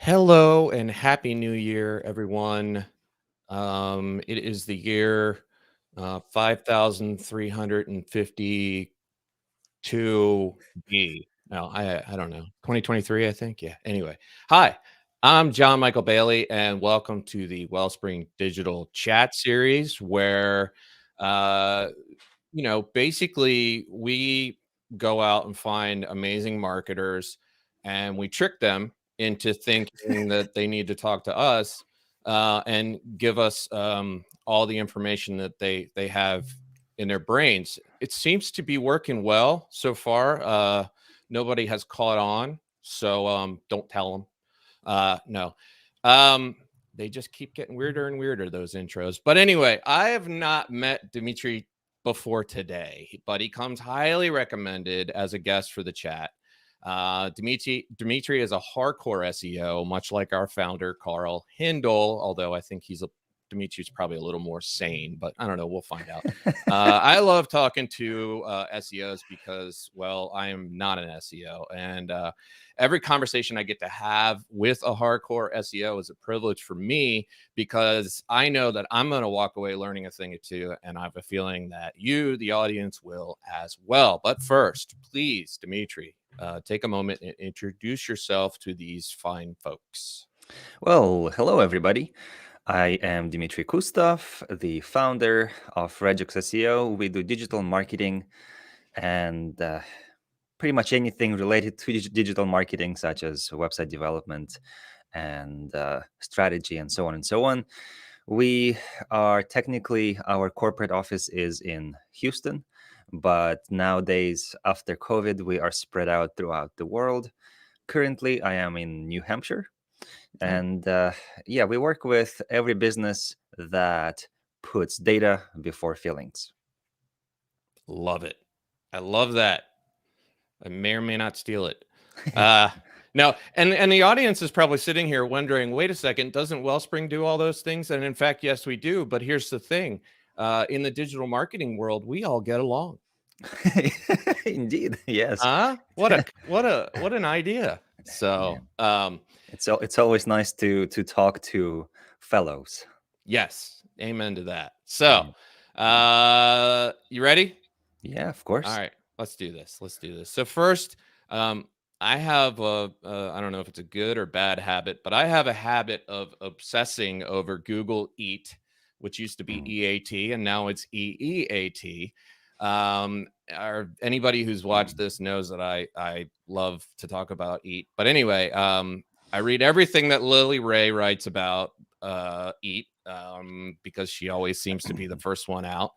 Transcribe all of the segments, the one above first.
Hello and happy new year, everyone. It is the year 5352B. No, I don't know. 2023, I think. Yeah. Anyway, hi, I'm John Michael Bailey, and welcome to the Wellspring Digital Chat Series, where uh, basically we go out and find amazing marketers and we trick them into thinking that they need to talk to us and give us all the information that they have in their brains. It seems to be working well so far. Nobody has caught on, so don't tell them. No. Um, they just keep getting weirder and weirder, those intros. But anyway, I have not met Dmitrii before today, but he comes highly recommended as a guest for the chat. Dmitrii is a hardcore SEO, much like our founder, Karl Hindle, although I think Dmitrii's probably a little more sane, but I don't know. We'll find out. I love talking to SEOs because, well, I am not an SEO. And every conversation I get to have with a hardcore SEO is a privilege for me because I know that I'm going to walk away learning a thing or two. And I have a feeling that you, the audience, will as well. But first, please, Dmitrii, take a moment and introduce yourself to these fine folks. Well, hello everybody. I am Dmitrii Kustov, the founder of Regex SEO. We do digital marketing and pretty much anything related to digital marketing, such as website development and strategy and so on and so on. We are technically, our corporate office is in Houston, but nowadays, after COVID, we are spread out throughout the world. Currently, I am in New Hampshire. Oh, And yeah, we work with every business that puts data before feelings. love it. I love that. I may or may not steal it. Uh, no, and the audience is probably sitting here wondering, wait a second, doesn't Wellspring do all those things? And in fact, yes, we do. But here's the thing: in the digital marketing world, we all get along. Indeed, yes. What an idea. Yeah, So, it's always nice to talk to fellows. yes, amen to that. So, Yeah, you ready? yeah, of All course. right, let's do this. Let's do this. So first, I have I don't know if it's a good or bad habit, but I have a habit of obsessing over Google Eat, which used to be Mm. EAT and now it's EEAT. Or anybody who's watched this knows that I love to talk about Eat. But anyway, I read everything that Lily Ray writes about Eat because she always seems to be the first one out.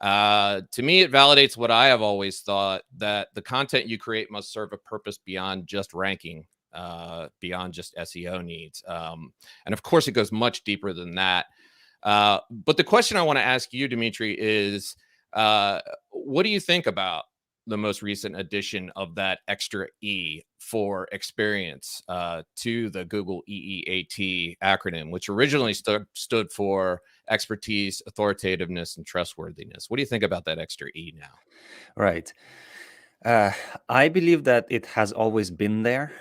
To me, it validates what I have always thought, that the content you create must serve a purpose beyond just ranking, beyond just SEO needs. And of course, it goes much deeper than that. But the question I want to ask you, Dmitrii, is what do you think about the most recent addition of that extra E for experience to the Google EEAT acronym, which originally stood for expertise, authoritativeness, and trustworthiness? What do you think about that extra E now? Right. Uh, I believe that it has always been there.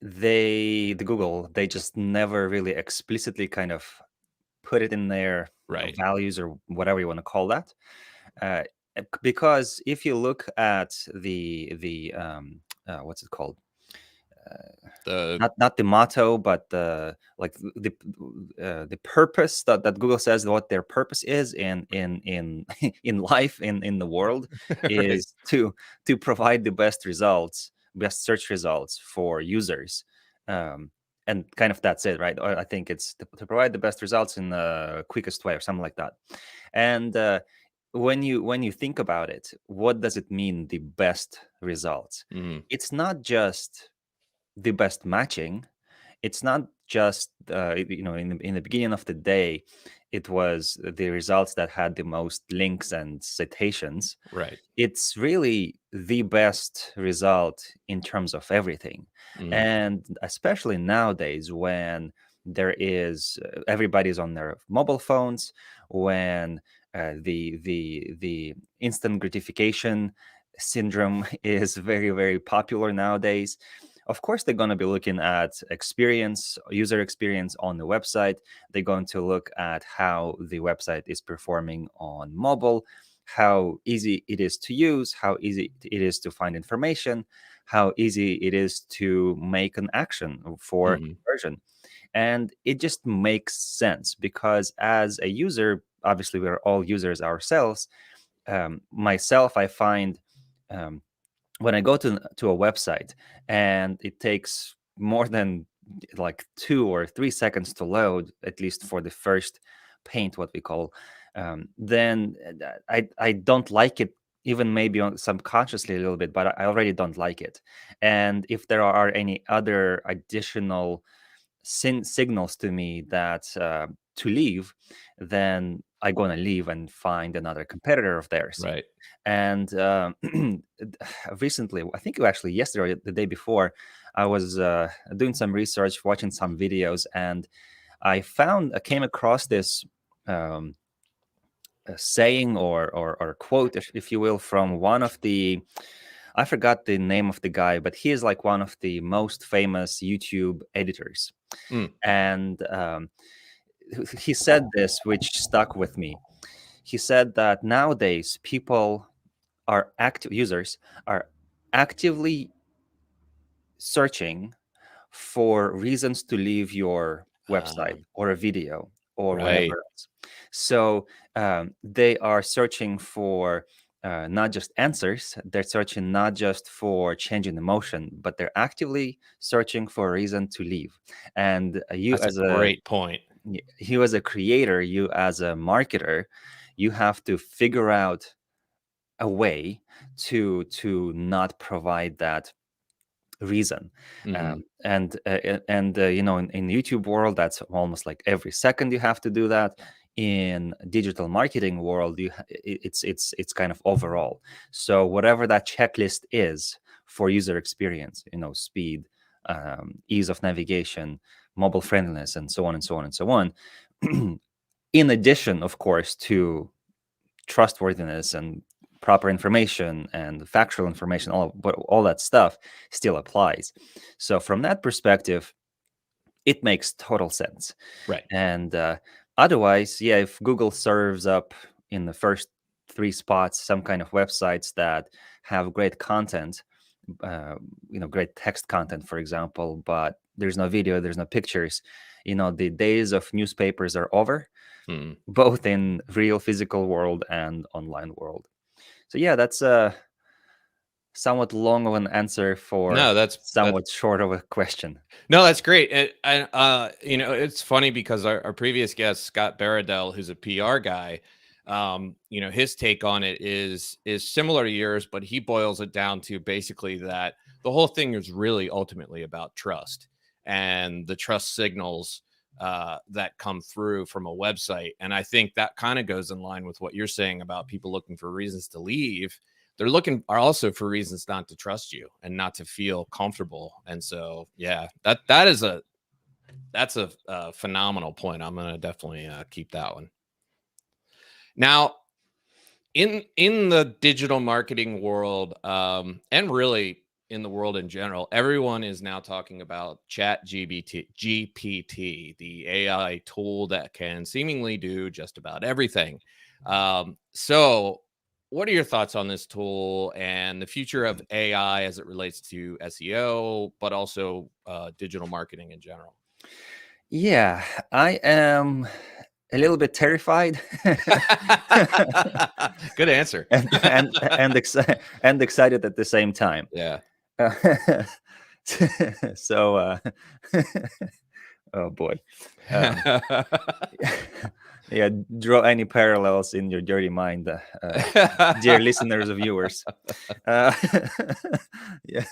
The Google, they just never really explicitly kind of put it in their Right. values or whatever you want to call that. Uh, because if you look at the what's it called? The Not the motto, but the purpose that Google says what their purpose is in in life in the world right. is to provide the best results, best search results for users. Um, and kind of that's it, right? Or I think it's to provide the best results in the quickest way or something like that. And when you think about it, what does it mean, the best results? Mhm. It's not just the best matching. It's not just in the beginning of the day, it was the results that had the most links and citations. Right. It's really the best result in terms of everything. Mhm. And especially nowadays when there is everybody's on their mobile phones, when the instant gratification syndrome is very popular nowadays. of course, they're going to be looking at user experience on the website. They're going to look at how the website is performing on mobile, how easy it is to use, how easy it is to find information, how easy it is to make an action for Mhm. conversion. And it just makes sense because as a user, obviously we're all users ourselves. Myself, I find um, when I go to a website and it takes more than like 2 or 3 seconds to load, at least for the first paint, what we call, then I don't like it, even maybe subconsciously a little bit, but I already don't like it. And if there are any other additional signals to me that to leave, then I'm gonna leave and find another competitor of theirs. Right. And recently, I think it was actually yesterday or the day before, I was doing some research, watching some videos, and I came across this um, saying or quote, if you will, from one of the, I forgot the name of the guy, but he is like one of the most famous YouTube editors. Mm. And he said this, which stuck with me. He said that nowadays people are active users are actively searching for reasons to leave your website Um, or a video or right. whatever else. So they are searching for not just answers, they're searching not just for changing emotion, but they're actively searching for a reason to leave. And That's a great point. you as a creator, you as a marketer, you have to figure out a way to not provide that reason. Mhm. In YouTube world, that's almost like every second you have to do that. In digital marketing world, it's kind of overall. So whatever that checklist is for user experience, speed, ease of navigation, mobile friendliness, and so on and so on and so on. In addition, of course, to trustworthiness and proper information and factual information, all that stuff still applies. So from that perspective, it makes total sense. Right. And otherwise, yeah, if Google serves up in the first three spots some kind of websites that have great content, great text content, for example, but there's no video, there's no pictures, the days of newspapers are over, Mm. both in real physical world and online world. So yeah, that's a somewhat long of an answer for No, that's somewhat short of a question. no, that's great. It's funny because our previous guest, Scott Baradell, who's a PR guy, his take on it is similar to yours, but he boils it down to basically that the whole thing is really ultimately about trust and the trust signals that come through from a website. And I think that kind of goes in line with what you're saying about people looking for reasons to leave. They're looking are also for reasons not to trust you and not to feel comfortable. And so, yeah, that's a phenomenal point. I'm gonna definitely keep that one. Now, in the digital marketing world, and really in the world in general, everyone is now talking about Chat GPT, the AI tool that can seemingly do just about everything. So, what are your thoughts on this tool and the future of AI as it relates to SEO, but also digital marketing in general? Yeah, I am a little bit terrified Good answer. and excited at the same time. Yeah. Uh, so, oh boy, um, yeah, draw any parallels in your dirty mind, dear listeners or viewers. Uh, yeah,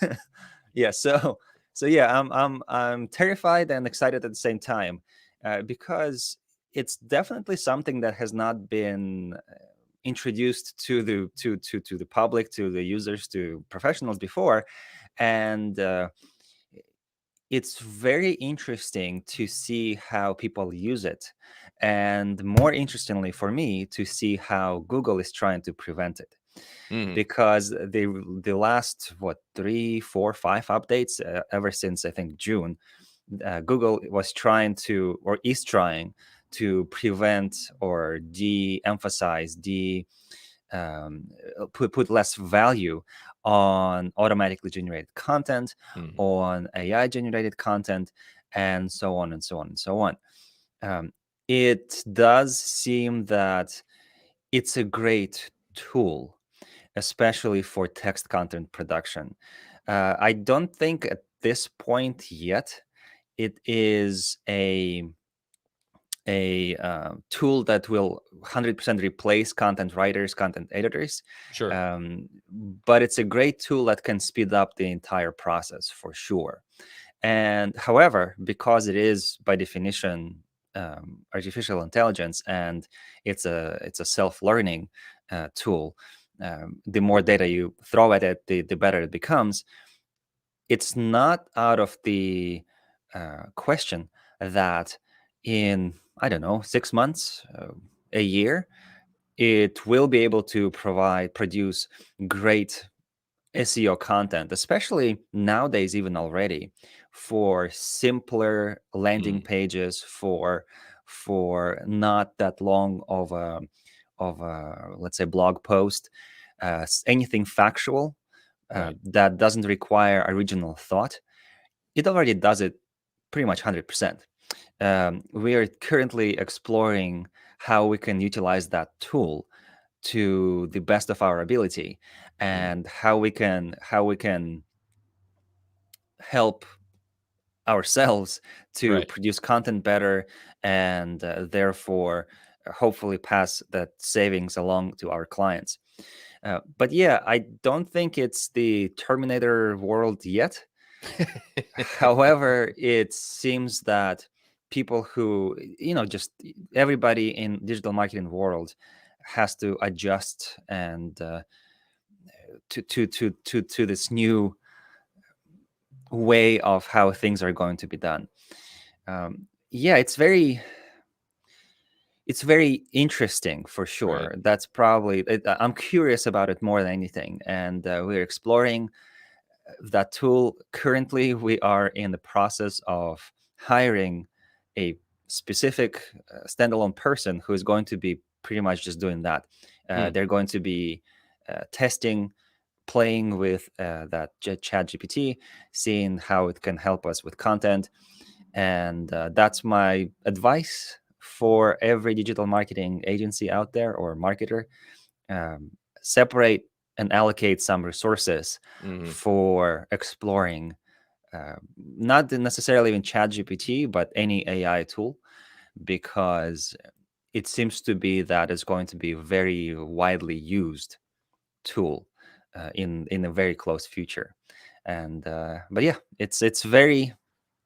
yeah. So yeah, I'm terrified and excited at the same time, because it's definitely something that has not been introduced to the public, to the users, to professionals before, and it's very interesting to see how people use it, and more interestingly for me, to see how Google is trying to prevent it. Mhm. because the last 3, 4, 5 updates, ever since I think June, Google was trying to, or is trying to, prevent or de-emphasize, put less value on automatically generated content, Mhm. on AI generated content, and so on and so on and so on. Um, it does seem that it's a great tool, especially for text content production. I don't think at this point yet it is a tool that will 100% replace content writers, content editors. Sure. Um, but it's a great tool that can speed up the entire process for sure. And however, because it is by definition artificial intelligence, and it's a self-learning tool, the more data you throw at it, the better it becomes. It's not out of the question that in, I don't know, 6 months, a year, it will be able to produce great SEO content, especially nowadays, even already, for simpler landing Mm. pages, for not that long of a, let's say, blog post, anything factual Right. that doesn't require original thought. It already does it pretty much 100%. We are currently exploring how we can utilize that tool to the best of our ability, Mm. and how we can help ourselves to Right. produce content better, and therefore hopefully pass that savings along to our clients. But yeah, I don't think it's the Terminator world yet. However, it seems that people who, just everybody in digital marketing world has to adjust, and to this new way of how things are going to be done. Yeah, it's very interesting for Right. sure. That's probably I'm curious about it more than anything, and we're exploring that tool. Currently, we are in the process of hiring a specific standalone person who is going to be pretty much just doing that. Hmm. They're going to be testing, playing with that chat GPT, seeing how it can help us with content. And that's my advice for every digital marketing agency out there, or marketer. um, Separate and allocate some resources Mhm. for exploring, not necessarily in ChatGPT, but any AI tool, because it seems to be that it's going to be a very widely used tool in a very close future. And but yeah, it's very,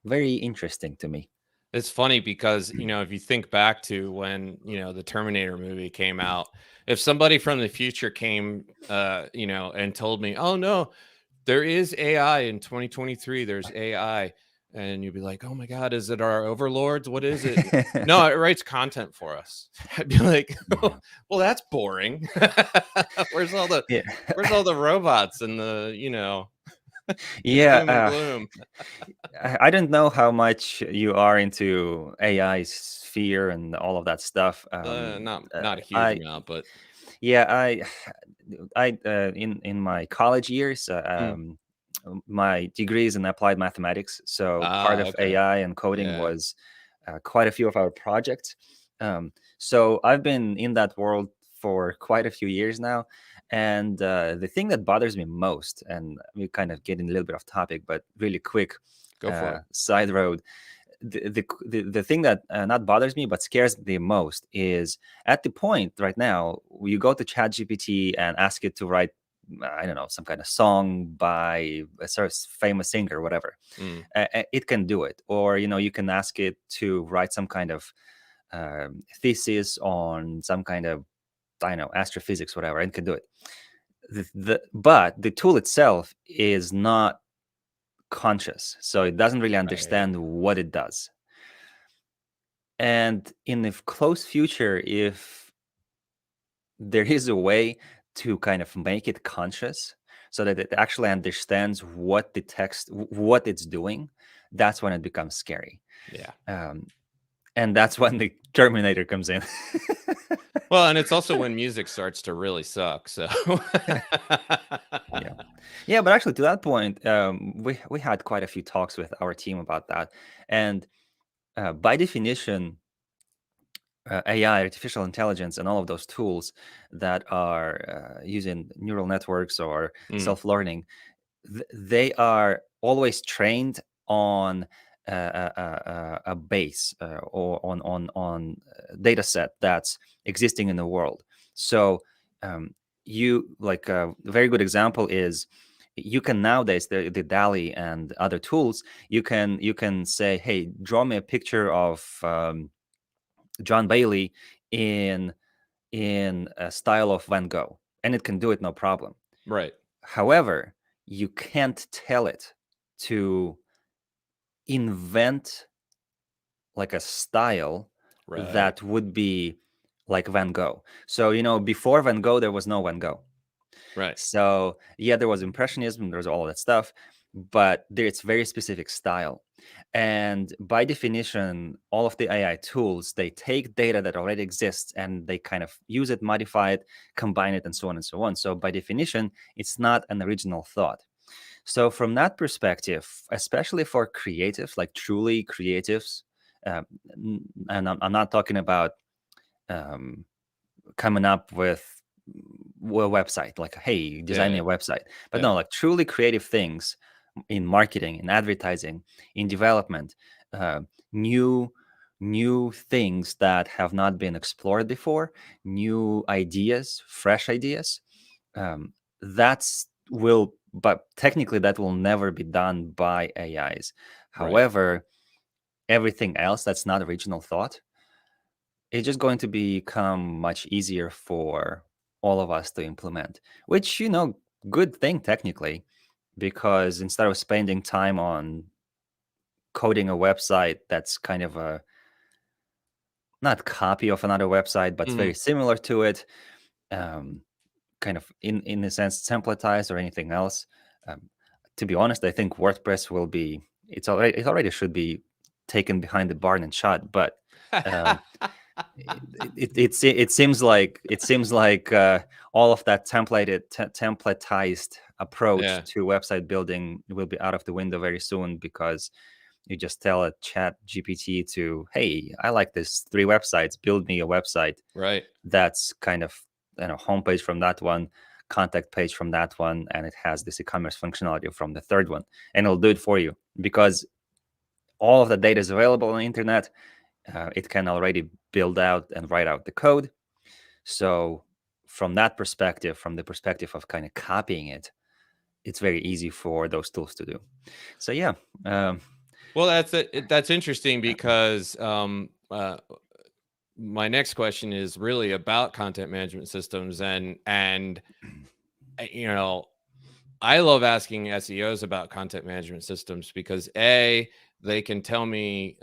very interesting to me. It's funny because, if you think back to when, the Terminator movie came out, if somebody from the future came, and told me, "Oh no, there is AI in 2023, there's AI." And you'd be like, "Oh my God, is it our overlords? What is it?" No, it writes content for us. I'd be like, Yeah. "Well, that's boring." Where's all the Yeah. where's all the robots and the, the Yeah. doom and gloom? I don't know how much you are into AI sphere and all of that stuff. Not a huge I amount, but Yeah, I in my college years, mm. my degree is in applied mathematics, so part of Okay. AI and coding Yeah. was quite a few of our projects. So I've been in that world for quite a few years now, and the thing that bothers me most, and we kind of getting a little bit off topic, but really quick Go for it. side road. The thing that not bothers me but scares me the most is, at the point right now you go to ChatGPT and ask it to write, I don't know, some kind of song by a sort of famous singer or whatever. Mm. It can do it. Or you can ask it to write some kind of thesis on some kind of, I don't know, astrophysics, whatever, and it can do it. But the tool itself is not conscious, so it doesn't really Right. understand what it does. And in the close future, if there is a way to kind of make it conscious so that it actually understands what the text, what it's doing, that's when it becomes scary. Yeah. And that's when the Terminator comes in. Well, and it's also when music starts to really suck. So Yeah, but actually, to that point, we had quite a few talks with our team about that, and by definition, AI, artificial intelligence, and all of those tools that are using neural networks or Mm, self-learning, they are always trained on a base or on a data set that's existing in the world. So you like a very good example is you can nowadays the DALI and other tools you can say, hey, draw me a picture of John Bailey in a style of Van Gogh, and it can do it no problem. right. However, you can't tell it to invent like a style Right. that would be like Van Gogh. So, before Van Gogh, there was no Van Gogh. Right. So, yeah, there was Impressionism, there was all that stuff, but it's very specific style. And by definition, all of the AI tools, they take data that already exists and they kind of use it, modify it, combine it, and so on and so on. So, by definition, it's not an original thought. So, from that perspective, especially for creatives, like truly creatives, uh, and I'm not talking about um, coming up with a website, like, hey, Yeah. design me Yeah. a website, but Yeah. no, like truly creative things in marketing, in advertising, in development, uh, new things that have not been explored before, new ideas, fresh ideas. That's will But technically that will never be done by AIs. Right. However, everything else that's not original thought, it's just going to become much easier for all of us to implement, which, good thing technically, because instead of spending time on coding a website that's kind of a not copy of another website but Hmm. very similar to it, um, kind of in a sense templatized or anything else, um, to be honest, I think WordPress will be it already should be taken behind the barn and shot, but um, it seems like all of that templatized approach Yeah. to website building will be out of the window very soon, because you just tell a chat GPT to, hey, I like this 3 websites, build me a website Right. that's kind of, homepage from that one, contact page from that one, and it has this e-commerce functionality from the third one, and it'll do it for you because all of the data is available on the internet. It can already build out and write out the code. So from that perspective, from the perspective of kind of copying it, it's very easy for those tools to do. So yeah, Well, that's interesting because my next question is really about content management systems and you know I love asking SEOs about content management systems because they can tell me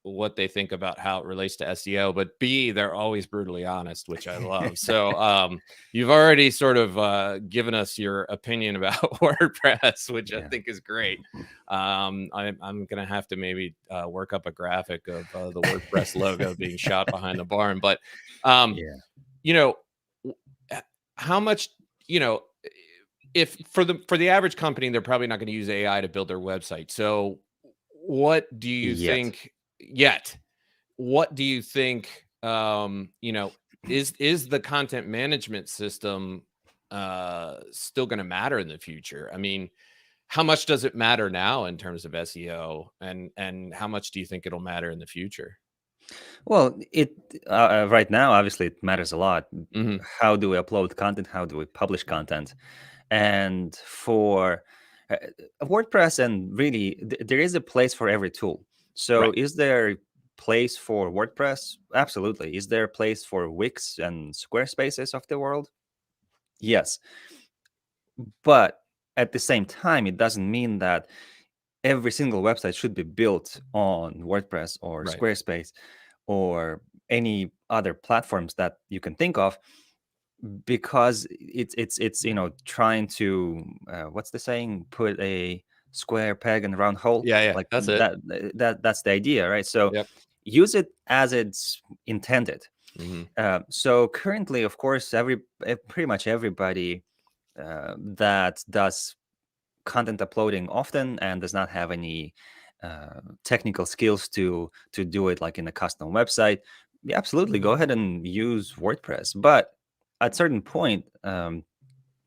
what they think about how it relates to SEO, but B, they're always brutally honest, which I love. So you've already sort of given us your opinion about WordPress, which I yeah, think is great. I'm gonna have to maybe work up a graphic of the WordPress logo being shot behind the barn, but um, yeah, you know, how much you know if for the average company, they're probably not going to use AI to build their website. So, what do you yet, think yet? What do you think? Is the content management system still going to matter in the future? I mean, how much does it matter now in terms of SEO, and how much do you think it'll matter in the future? well, it right now obviously it matters a lot. Hmm. How do we upload content? How do we publish content? And for uh, WordPress, and really, there is a place for every tool. So, Right. is there place for WordPress? Absolutely. Is there a place for Wix and Squarespaces of the world? Yes. But at the same time, it doesn't mean that every single website should be built on WordPress or Right. Squarespace or any other platforms that you can think of. because it's trying to what's the saying, put a square peg in a round hole, Yeah, yeah, like that's it. that's the idea, right? So Yep. use it as it's intended. Hmm. So currently, of course, pretty much everybody that does content uploading often and does not have any technical skills to do it like in a custom website, yeah, absolutely go ahead and use WordPress. But at certain point,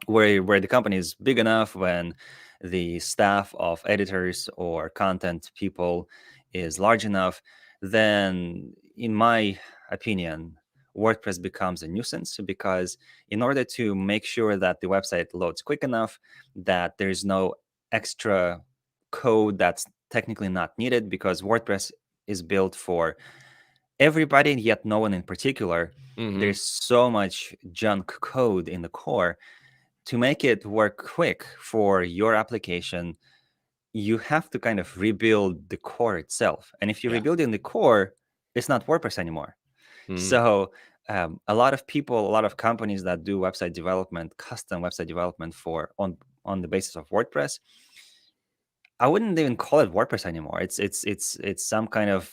where the company is big enough, when the staff of editors or content people is large enough, then in my opinion, WordPress becomes a nuisance, because in order to make sure that the website loads quick enough, that there's no extra code that's technically not needed, because WordPress is built for everybody, yet no one in particular. Hmm. There's so much junk code in the core. To make it work quick for your application, you have to kind of rebuild the core itself. And if you're Yeah. rebuilding the core, it's not WordPress anymore. Hmm. So a lot of people, a lot of companies that do website development, custom website development for on the basis of WordPress, I wouldn't even call it WordPress anymore. It's some kind of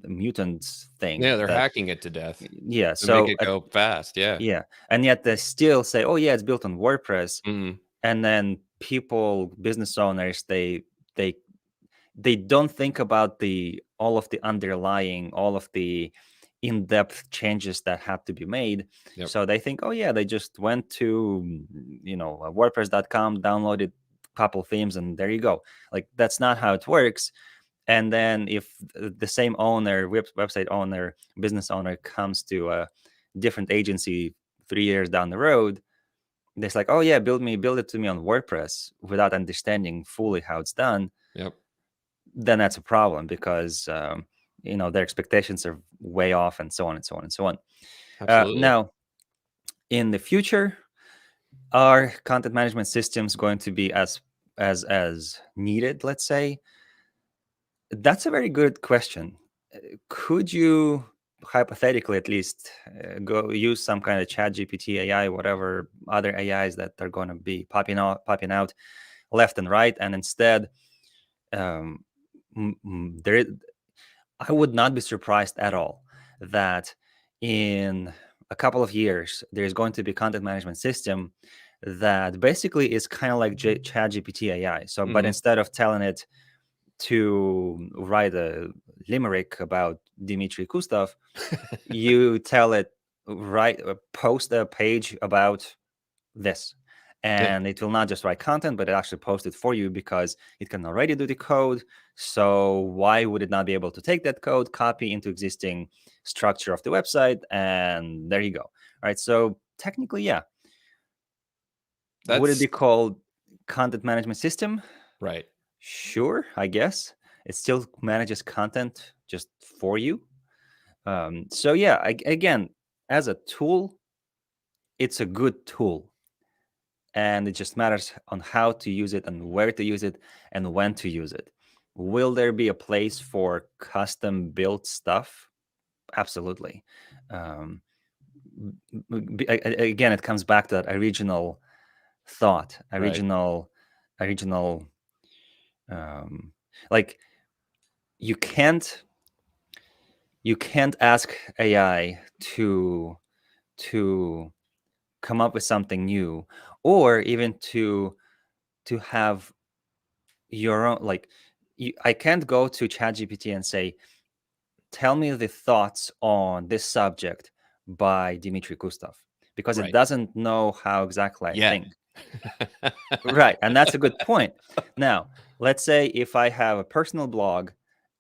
mutant thing Yeah, they're that, hacking it to death yeah. to make So it go fast. Yeah. yeah, and yet they still say, oh yeah, it's built on WordPress. Hmm. And then people, business owners, they they don't think about the all of the underlying, all of the in-depth changes that have to be made. Yep. So they think, oh yeah, they just went to wordpress.com, downloaded a couple themes, and there you go. Like, that's not how it works. And then if the same owner, website owner, business owner comes to a different agency 3 years down the road, it's like, oh yeah, build it to me on WordPress, without understanding fully how it's done, Yep. then that's a problem, because their expectations are way off, and so on and so on and so on. Absolutely. Now, in the future, are content management systems going to be as needed? Let's say that's a very good question. Could you hypothetically, at least, go use some kind of chat GPT AI, whatever other AIs that are going to be popping out left and right, and instead, um, there, I would not be surprised at all that in a couple of years there's going to be content management system that basically is kind of like ChatGPT AI. So, but Hmm. instead of telling it to write a limerick about Dmitrii Kustov, you tell it, post a page about this, Yeah. and it will not just write content, but it actually post it for you, because it can already do the code. So why would it not be able to take that code, copy into existing structure of the website, and there you go. All right, so technically, yeah. Would it That's be called content management system? right. Sure, I guess it still manages content just for you. So yeah, again, as a tool, it's a good tool, and it just matters on how to use it and where to use it and when to use it. Will there be a place for custom built stuff? Absolutely. Um, Again, it comes back to that original thought, Right. original. Um, like, you can't ask AI to come up with something new, or even to have your own, like, I can't go to ChatGPT and say, tell me the thoughts on this subject by Dmitrii Kustov, because it Right. doesn't know how exactly I Yet. think. Right, and that's a good point. Now, let's say if I have a personal blog,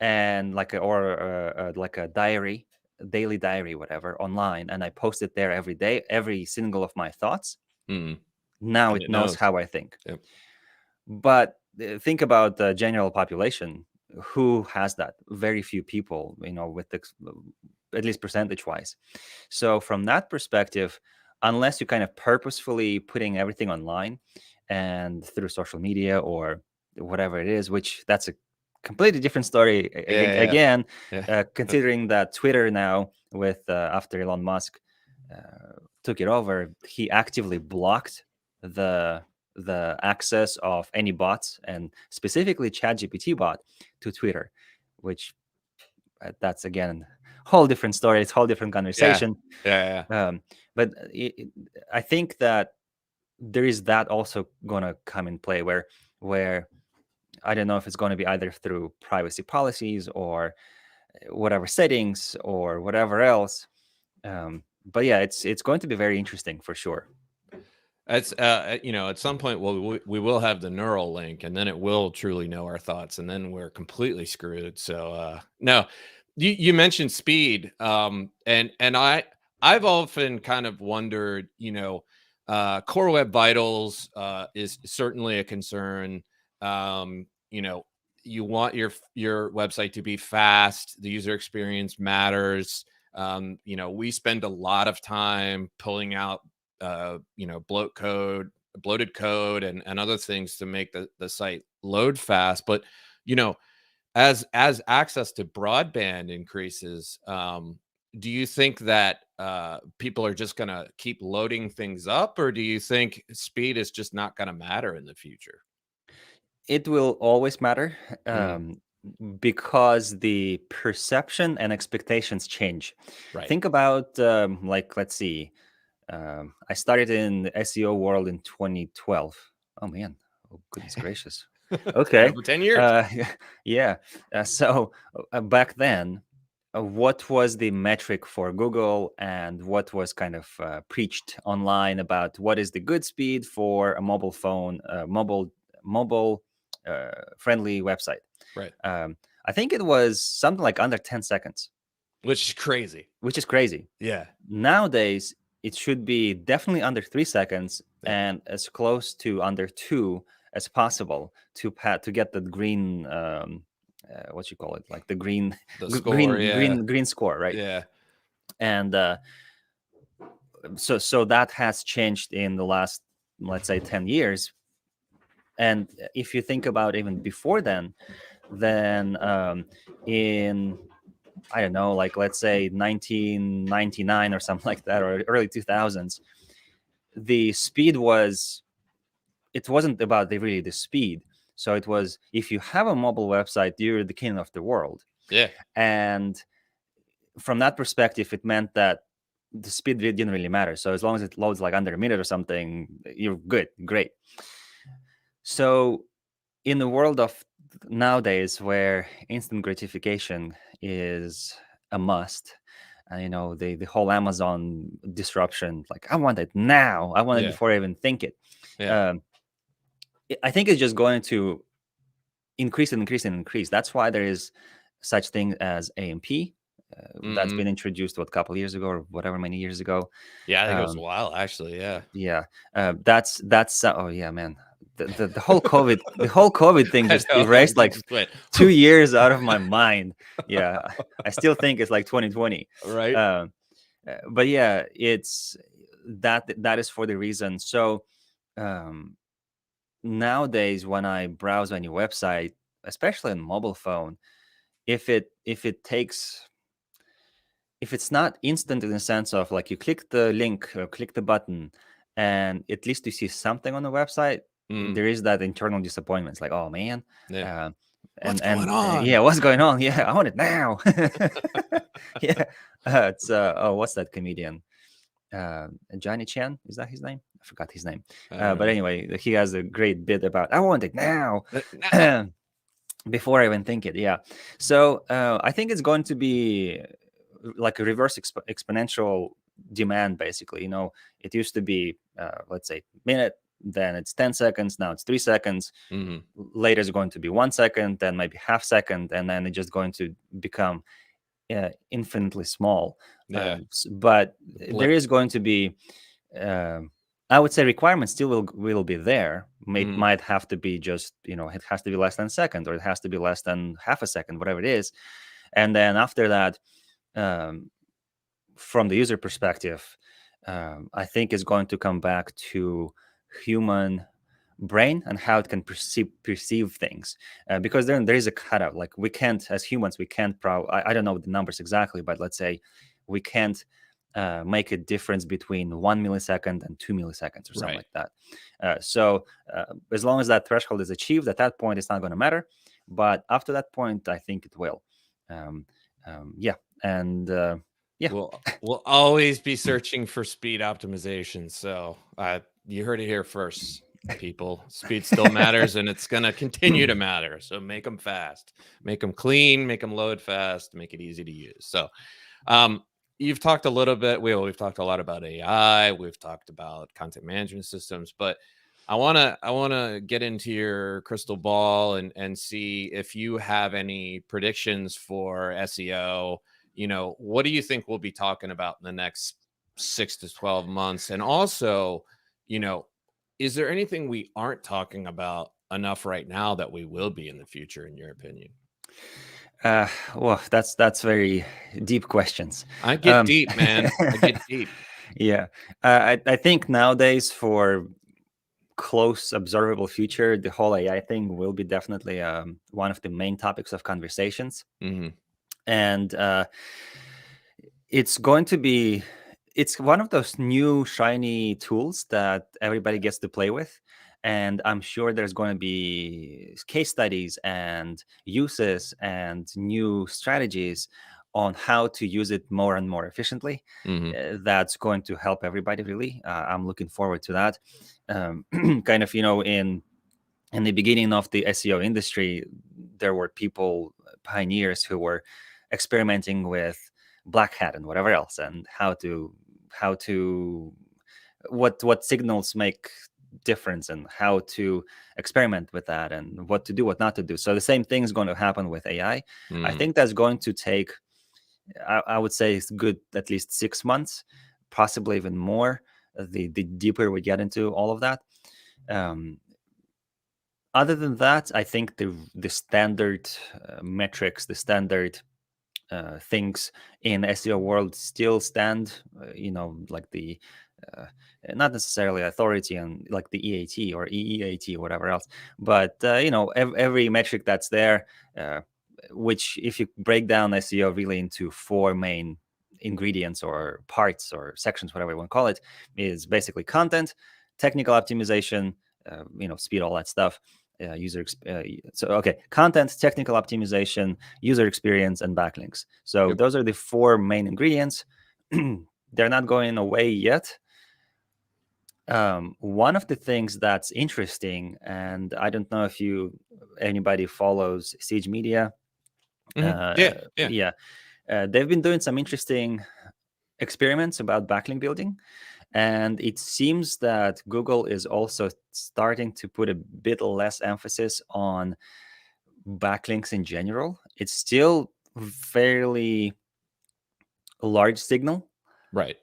and like a diary, a daily diary, whatever, online, and I post it there every day, every single of my thoughts. Mm. Now And it it knows knows. how I think. Yep. But think about the general population. Who has that? Very few people, at least percentage wise. So from that perspective, unless you kind of purposefully putting everything online and through social media or whatever it is, which that's a completely different story. Yeah. Again, Yeah. Yeah. considering that Twitter now, with after Elon Musk, took it over, he actively blocked the access of any bots, and specifically ChatGPT bot, to Twitter, which that's again whole different story. It's a whole different Yeah. conversation. Yeah. But I think that there is that also going to come in play, where I don't know if it's going to be either through privacy policies or whatever settings or whatever else. But yeah, it's going to be very interesting for sure. It's at some point we will have the neural link, and then it will truly know our thoughts, and then we're completely screwed. So no, you mentioned speed, and I've often kind of wondered, Core Web Vitals is certainly a concern. Um, you know, you want your website to be fast. The user experience matters. We spend a lot of time pulling out bloated code and other things to make the site load fast. But as access to broadband increases, do you think that people are just going to keep loading things up, or do you think speed is just not going to matter in the future? It will always matter, Mm, because the perception and expectations change. right. Think about, like, let's see, I started in the SEO world in 2012. Oh man, oh goodness gracious. Been Okay, over 10 years. uh, yeah. So back then, what was the metric for Google, and what was kind of preached online about what is the good speed for a mobile phone, mobile friendly website? Right. I think it was something like under 10 seconds, Which is crazy. which is crazy. Yeah. Nowadays, it should be definitely under 3 seconds Yeah. and as close to under two as possible to get the green, what you call it, like the green The score. Yeah. green score, right? Yeah. And so that has changed in the last, let's say, 10 years. And if you think about even before then in, I don't know, like, let's say 1999 or something like that, or early 2000s, the speed it wasn't about the speed. So it was, if you have a mobile website, you're the king of the world. Yeah. And from that perspective, it meant that the speed didn't really matter. So as long as it loads like under a minute or something, you're good, great. So in the world of nowadays, where instant gratification is a must, and the whole Amazon disruption, like, I want it now, I want it Yeah. before I even think it. Yeah. um, I think it's just going to increase and increase and increase. That's why there is such thing as AMP, that's Hmm. been introduced a couple years ago, or whatever many years ago. Yeah. I think it was a um, while, actually. Yeah. yeah, that's oh yeah, man. The whole COVID thing I just know. erased You like just went, 2 years out of my mind. Yeah, I still think it's like 2020. right. um, but yeah, it's that is for the reason. So um, nowadays, when I browse any website, especially on mobile phone, if it's not instant, in the sense of like you click the link or click the button, and at least you see something on the website, Mm, there is that internal disappointment. It's like, oh man. yeah. uh, What's going and on? yeah, what's going on? Yeah, I want it now. Yeah. It's oh, what's that comedian, Johnny Chan, is that his name? I forgot his name. I don't But know. anyway, he has a great bit about, I want it now. Now. Before I even think it. Yeah. So I think it's going to be like a reverse exponential demand, basically. It used to be, let's say, minute, then it's 10 seconds, now it's 3 seconds. Hmm. Later it's going to be 1 second, then maybe half second, and then it's just going to become infinitely small. Yeah. But there Blip. is going to be, um, I would say, requirements still will be there. It Hmm. might have to be just, it has to be less than a second, or it has to be less than half a second, whatever it is. And then after that, um, from the user perspective, I think it's going to come back to human brain and how it can perceive things, because then there is a cutout. Like, we can't, as humans, we can't I don't know the numbers exactly, but let's say we can't make a difference between 1 millisecond and 2 milliseconds or something Right. like that. So as long as that threshold is achieved, at that point, it's not going to matter. But after that point, I think it will. Um, yeah. And yeah. We'll always be searching for speed optimization. So you heard it here first, people. Speed still matters, and it's going to continue to matter. So make them fast, make them clean, make them load fast, make it easy to use. So you've talked a little bit. We've talked a lot about AI. We've talked about content management systems, but I wanna get into your crystal ball and see if you have any predictions for SEO. What do you think we'll be talking about in the next 6 to 12 months? And also, you know, is there anything we aren't talking about enough right now that we will be in the future, in your opinion? Well, that's very deep questions. I get deep, man. I get deep. Yeah, I think nowadays for close observable future, the whole AI thing will be definitely one of the main topics of conversations, Hmm. and it's going to be it's one of those new shiny tools that everybody gets to play with. And I'm sure there's going to be case studies and uses and new strategies on how to use it more and more efficiently. Hmm. That's going to help everybody, really. I'm looking forward to that. Kind of, in the beginning of the SEO industry, there were people, pioneers, who were experimenting with black hat and whatever else, and how to what signals make difference, and how to experiment with that, and what to do, what not to do. So the same thing is going to happen with AI. I Mm. think that's going to take, I would say, it's good at least 6 months, possibly even more. The deeper we get into all of that. Um, Other than that, I think the standard metrics, the standard things in SEO world still stand. Like the uh, not necessarily authority, and like the EAT or EEAT or whatever else, but every metric that's there, uh, which, if you break down SEO really into four main ingredients or parts or sections, whatever you want to call it, is basically content, technical optimization, speed, all that stuff. Content, technical optimization, user experience, and backlinks. So Yep. those are the four main ingredients. They're not going away yet. One of the things that's interesting, and I don't know if anybody follows Siege Media. Yeah. Yeah. Yeah, they've been doing some interesting experiments about backlink building. And it seems that Google is also starting to put a bit less emphasis on backlinks in general. It's still fairly large signal, Right.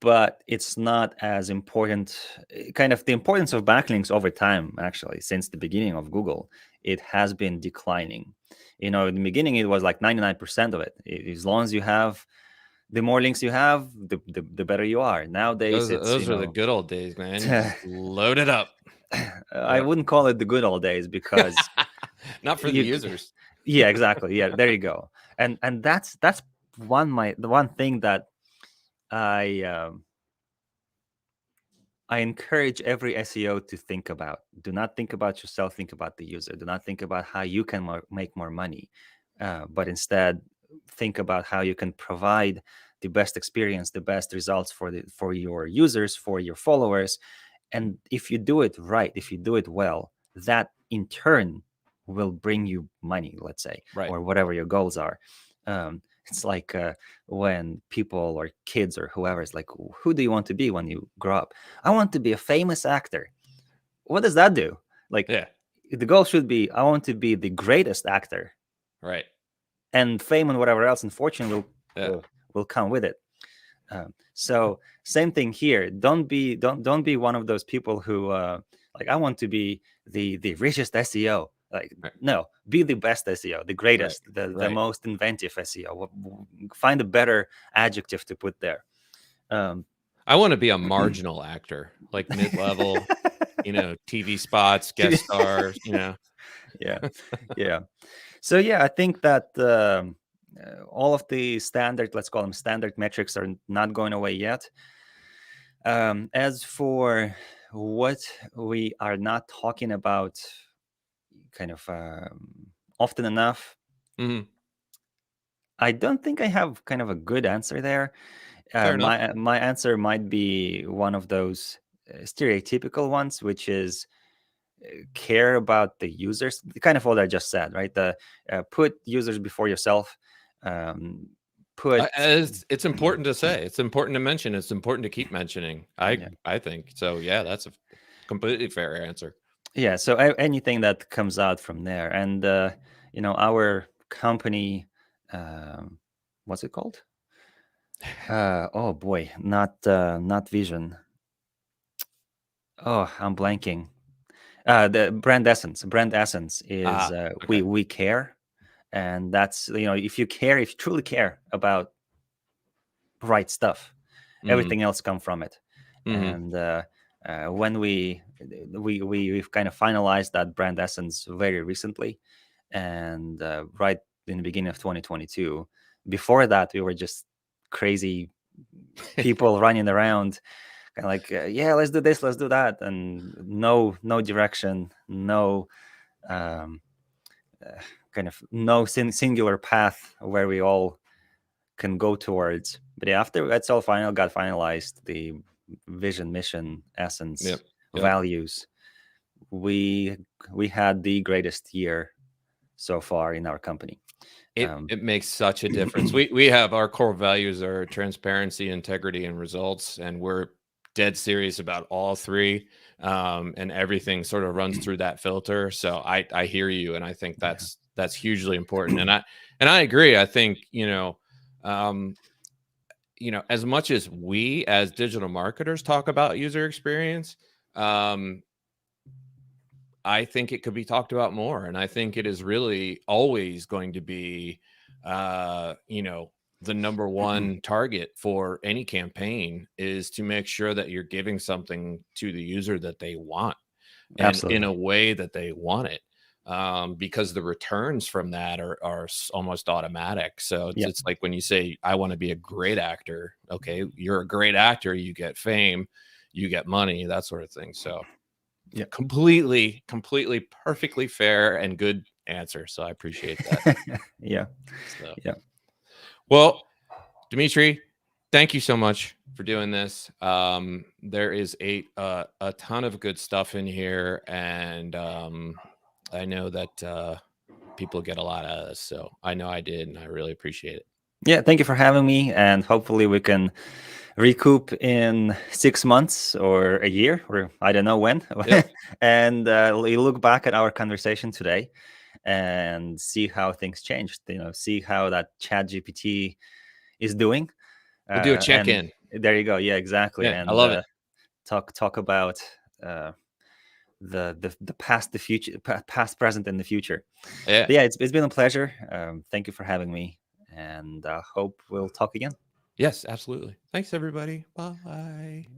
but it's not as important. Kind of the importance of backlinks over time, actually, since the beginning of Google, it has been declining. In the beginning, it was like 99% of it. As long as you have, the more links you have, the better you are. Nowadays, it's Those are the good old days, man. You just load it up. I Yep. wouldn't call it the good old days, because Not for the you users. yeah, exactly, yeah, there you go. And that's the one thing that I I encourage every SEO to think about. Do not think about yourself, think about the user. Do not think about how you can make more money, but instead think about how you can provide the best experience, the best results for your users, for your followers. And if you do it right, if you do it well, that in turn will bring you money, let's say, Right. or whatever your goals are. It's like when people or kids or whoever is like, who do you want to be when you grow up? I want to be a famous actor. What does that do? Like, Yeah. the goal should be, I want to be the greatest actor, Right. and fame and whatever else and fortune Yeah. will come with it. So same thing here. Don't be one of those people who like, I want to be the richest SEO. Like, Right. no, be the best SEO, the Right. greatest, the Right. most inventive SEO. Find a better adjective to put there. I want to be a marginal actor, like mid-level, TV spots, guest stars, Yeah, yeah. So yeah, I think that all of the standard, let's call them standard metrics, are not going away yet. As for what we are not talking about kind of often enough, I don't think I have kind of a good answer there. Fair enough. My answer might be one of those stereotypical ones, which is care about the users, kind of what I just said, right? The put users before yourself. It's important to say. It's important to mention. It's important to keep mentioning. I think so. Yeah, that's a completely fair answer. Yeah. So anything that comes out from there, and our company, what's it called? Oh boy, not Vision. Oh, I'm blanking. The brand essence. Brand essence is okay. we care, and that's if you care, if you truly care about right stuff, everything else come from it. And when we've kind of finalized that brand essence very recently, and right in the beginning of 2022. Before that, we were just crazy people running around, kind of like, yeah, let's do this, let's do that, and no direction, no kind of no singular path where we all can go towards. But yeah, after that's all got finalized, the vision, mission, essence, values, we had the greatest year so far in our company. It makes such a difference. We have our core values are transparency, integrity, and results, and we're dead serious about all three. And everything sort of runs through that filter. So I hear you, and I think that's hugely important. And I agree. I think as much as we as digital marketers talk about user experience, I think it could be talked about more. And I think it is really always going to be, the number one target for any campaign is to make sure that you're giving something to the user that they want, and Absolutely. in a way that they want it. Because the returns from that are almost automatic. So it's like when you say, I want to be a great actor. Okay, you're a great actor. You get fame, you get money, that sort of thing. So yeah, completely, perfectly fair and good answer. So I appreciate that. yeah. Well, Dmitrii, thank you so much for doing this. There is a ton of good stuff in here, and I know that people get a lot out of this. So I know I did, and I really appreciate it. Yeah, thank you for having me, and hopefully we can recoup in 6 months or a year, or I don't know when. And we look back at our conversation today and see how things changed. See how that ChatGPT is doing. We'll do a check-in. There you go. Yeah, exactly. Yeah, and I love it. Talk about the past, the future, past, present, and the future. Yeah. But yeah, it's been a pleasure. Thank you for having me, and hope we'll talk again. Yes, absolutely. Thanks, everybody. Bye.